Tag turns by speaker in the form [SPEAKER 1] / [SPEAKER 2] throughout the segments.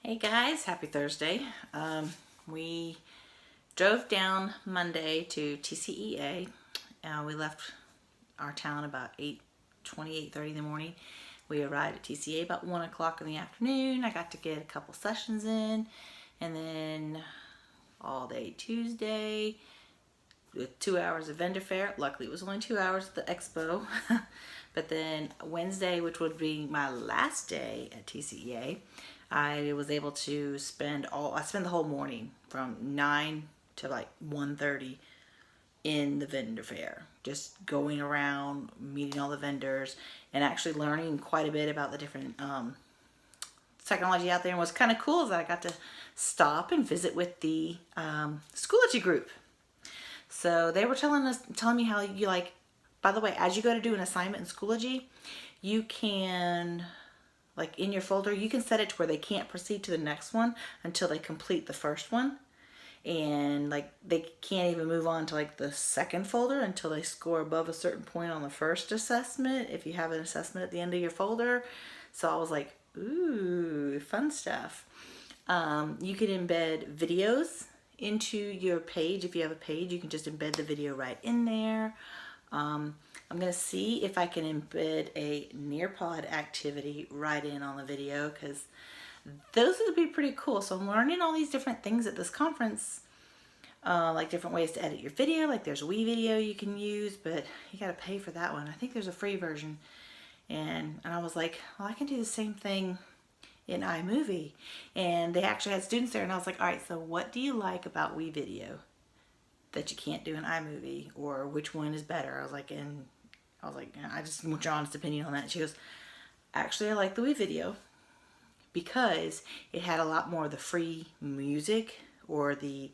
[SPEAKER 1] Hey guys, happy Thursday. We drove down Monday to TCEA. We left our town about 8:30 in the morning. We arrived at TCEA about 1 o'clock in the afternoon. I got to get a couple sessions in, and then all day Tuesday with 2 hours of vendor fair. Luckily it was only 2 hours at the expo. But then Wednesday, which would be my last day at TCEA, I was able to spend the whole morning from 9 to like 1:30 in the vendor fair, just going around, meeting all the vendors, and actually learning quite a bit about the different technology out there. And what's kind of cool is that I got to stop and visit with the Schoology group. So they were telling me how you, like, by the way, as you go to do an assignment in Schoology, you can, like, in your folder, you can set it to where they can't proceed to the next one until they complete the first one. And like they can't even move on to like the second folder until they score above a certain point on the first assessment, if you have an assessment at the end of your folder. So I was like, ooh, fun stuff. You can embed videos into your page. If you have a page, you can just embed the video right in there. I'm going to see if I can embed a Nearpod activity right in on the video, because those would be pretty cool. So I'm learning all these different things at this conference, like different ways to edit your video. Like there's a WeVideo you can use, but you got to pay for that one. I think there's a free version. And I was like, well, I can do the same thing in iMovie. And they actually had students there, and I was like, all right, so what do you like about WeVideo that you can't do in iMovie, or which one is better? I was like, I just want your honest opinion on that. And she goes, actually, I like the WeVideo because it had a lot more of the free music, or the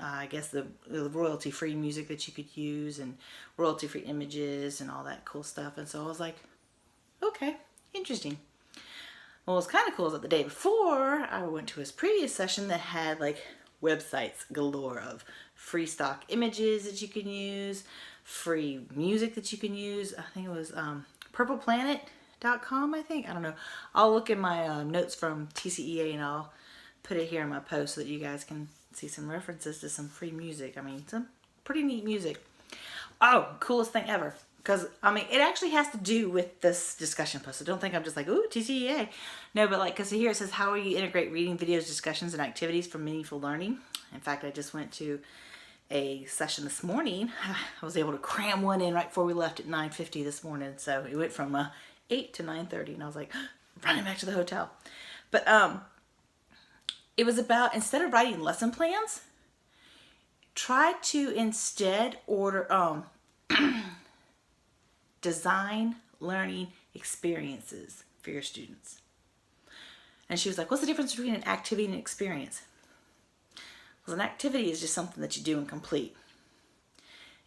[SPEAKER 1] I guess the royalty-free music that you could use, and royalty-free images and all that cool stuff. And so I was like, okay, interesting. Well, what's kind of cool is that the day before, I went to his previous session that had like websites galore of free stock images that you can use, free music that you can use. I think it was purpleplanet.com, I think. I don't know. I'll look in my notes from TCEA and I'll put it here in my post so that you guys can see some references to some free music. I mean, some pretty neat music. Oh, coolest thing ever. Because, I mean, it actually has to do with this discussion post. So don't think I'm just like, ooh, TCEA. No, but like, because here it says, how will you integrate reading, videos, discussions, and activities for meaningful learning? In fact, I just went to a session this morning. I was able to cram one in right before we left at 9:50 this morning. So it went from 8 to 9:30. And I was like, running back to the hotel. But it was about, instead of writing lesson plans, try to instead design learning experiences for your students. And she was like, what's the difference between an activity and an experience? Well, an activity is just something that you do and complete.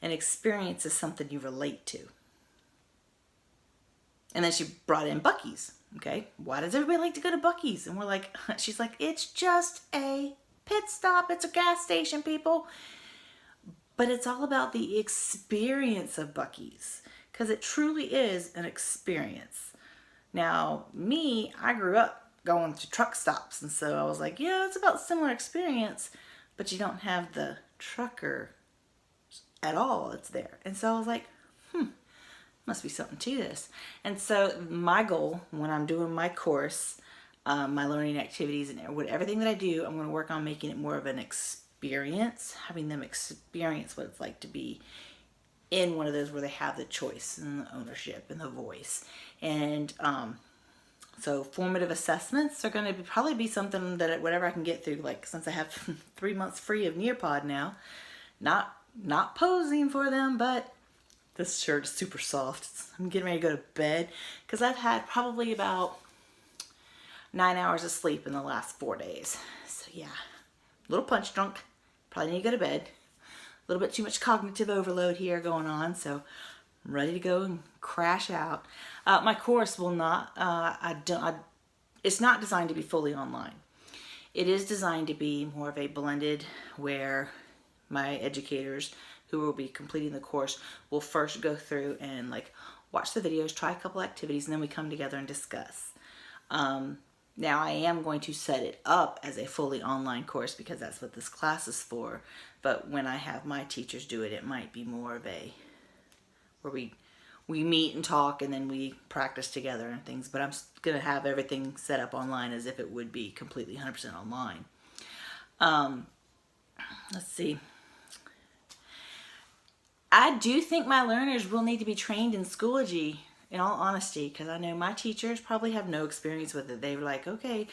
[SPEAKER 1] An experience is something you relate to. And then she brought in Buc-ee's. Okay, why does everybody like to go to Buc-ee's? And we're like, she's like, it's just a pit stop. It's a gas station, people. But it's all about the experience of Buc-ee's, because it truly is an experience. Now, me, I grew up going to truck stops, and so I was like, yeah, it's about similar experience, but you don't have the trucker at all. It's there. And so I was like, must be something to this. And so my goal when I'm doing my course, my learning activities and everything that I do, I'm going to work on making it more of an experience, having them experience what it's like to be in one of those where they have the choice and the ownership and the voice. And so formative assessments are going to probably be something that whatever I can get through, like since I have 3 months free of Nearpod now, not posing for them, but this shirt is super soft. I'm getting ready to go to bed because I've had probably about 9 hours of sleep in the last 4 days. So yeah, a little punch drunk. Probably need to go to bed. A little bit too much cognitive overload here going on, so I'm ready to go and crash out. My course will not, it's not designed to be fully online. It is designed to be more of a blended, where my educators who will be completing the course will first go through and like watch the videos, try a couple activities, and then we come together and discuss. Now I am going to set it up as a fully online course because that's what this class is for. But when I have my teachers do it, it might be more of a where we meet and talk and then we practice together and things. But I'm going to have everything set up online as if it would be completely 100% online. Let's see. I do think my learners will need to be trained in Schoology, in all honesty, because I know my teachers probably have no experience with it. They were like, okay,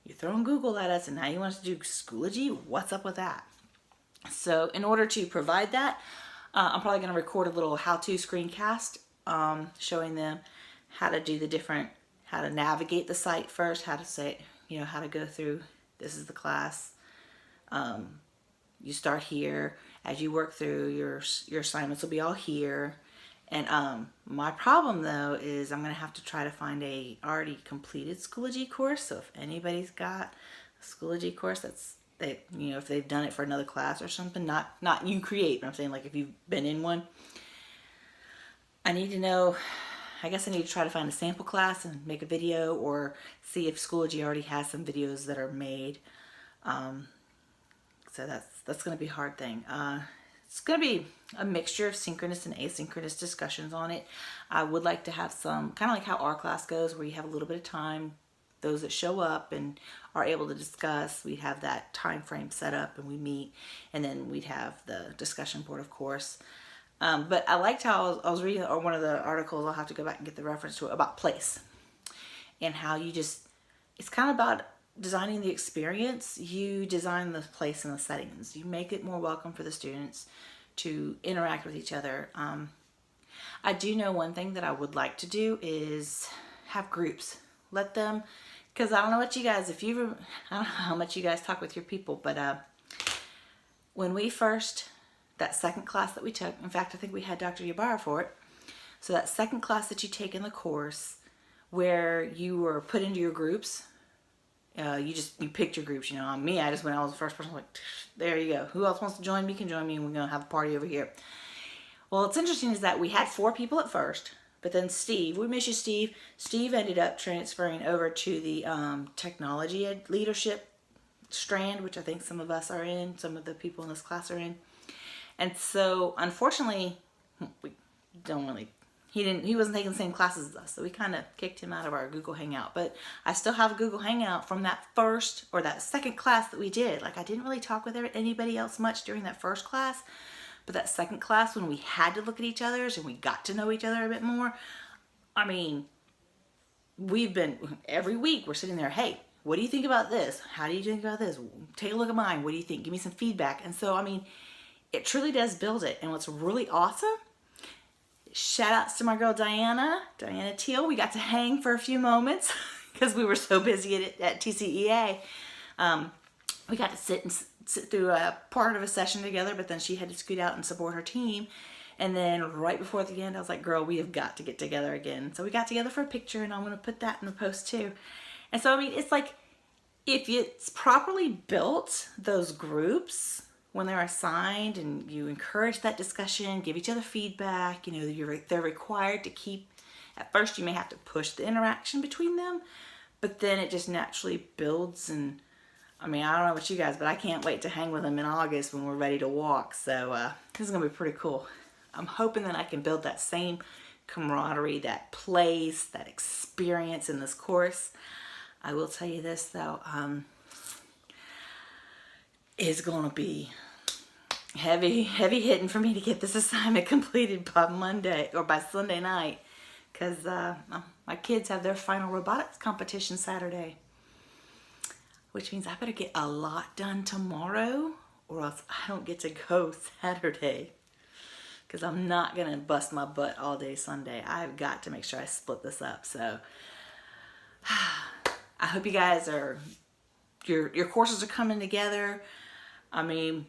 [SPEAKER 1] you're throwing Google at us and now you want us to do Schoology? What's up with that? So in order to provide that, I'm probably going to record a little how-to screencast showing them how to do the different, how to navigate the site first, how to say, you know, how to go through, this is the class. You start here. As you work through your assignments will be all here. And my problem though is I'm going to have to try to find a already completed Schoology course. So if anybody's got a Schoology course that's, you know, if they've done it for another class or something, not you create, but I'm saying like if you've been in one, I need to know, I guess I need to try to find a sample class and make a video or see if Schoology already has some videos that are made. So that's going to be a hard thing. It's going to be a mixture of synchronous and asynchronous discussions on it. I would like to have some, kind of like how our class goes, where you have a little bit of time. Those that show up and are able to discuss, we have that time frame set up and we meet, and then we'd have the discussion board, of course. But I liked how I was reading one of the articles, I'll have to go back and get the reference to it, about place and how you just, it's kind of about designing the experience. You design the place and the settings. You make it more welcome for the students to interact with each other. I do know one thing that I would like to do is have groups. Let them, because I don't know what you guys, I don't know how much you guys talk with your people, but when we first, that second class that we took, in fact, I think we had Dr. Ybarra for it. So that second class that you take in the course where you were put into your groups, you picked your groups, you know. Me, I was the first person, like, there you go. Who else wants to join me can join me, and we're going to have a party over here. Well, what's interesting is that we had 4 people at first, but then Steve, we miss you, Steve. Steve ended up transferring over to the technology leadership strand, which I think some of us are in, some of the people in this class are in. And so, unfortunately, we don't really, he wasn't taking the same classes as us, so we kind of kicked him out of our Google Hangout. But I still have a Google Hangout from that first or that second class that we did. Like, I didn't really talk with anybody else much during that first class, but that second class when we had to look at each other's and we got to know each other a bit more, I mean, we've been, every week we're sitting there, hey, what do you think about this? How do you think about this? Take a look at mine. What do you think? Give me some feedback. And so, I mean, it truly does build it. And what's really awesome, shout outs to my girl Diana Teal. We got to hang for a few moments because we were so busy at TCEA. We got to sit through a part of a session together, but then she had to scoot out and support her team. And then right before the end, I was like, girl, we have got to get together again. So we got together for a picture, and I'm going to put that in the post too. And so, I mean, it's like, if it's properly built, those groups, when they're assigned and you encourage that discussion, give each other feedback, you know, they're required to keep, at first you may have to push the interaction between them, but then it just naturally builds. And I mean, I don't know about you guys, but I can't wait to hang with them in August when we're ready to walk. So this is going to be pretty cool. I'm hoping that I can build that same camaraderie, that place, that experience in this course. I will tell you this though, it's going to be heavy hitting for me to get this assignment completed by Monday or by Sunday night, because my kids have their final robotics competition Saturday, which means I better get a lot done tomorrow or else I don't get to go Saturday, because I'm not going to bust my butt all day Sunday. I've got to make sure I split this up. So I hope you guys are, your courses are coming together. I mean,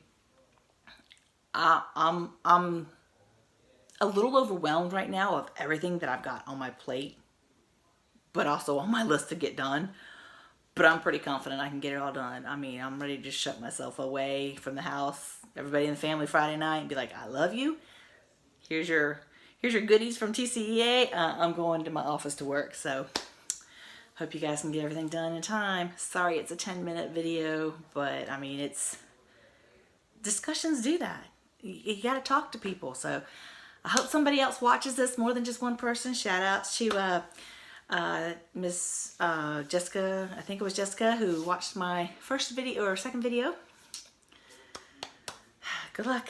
[SPEAKER 1] I'm a little overwhelmed right now of everything that I've got on my plate, but also on my list to get done. But I'm pretty confident I can get it all done. I mean, I'm ready to just shut myself away from the house, everybody in the family Friday night, and be like, I love you. Here's your goodies from TCEA. I'm going to my office to work. So Hope you guys can get everything done in time. Sorry it's a 10-minute video, but I mean, discussions do that. You gotta talk to people. So I hope somebody else watches this, more than just one person. Shout outs to Miss Jessica, I think it was Jessica, who watched my first video or second video. Good luck.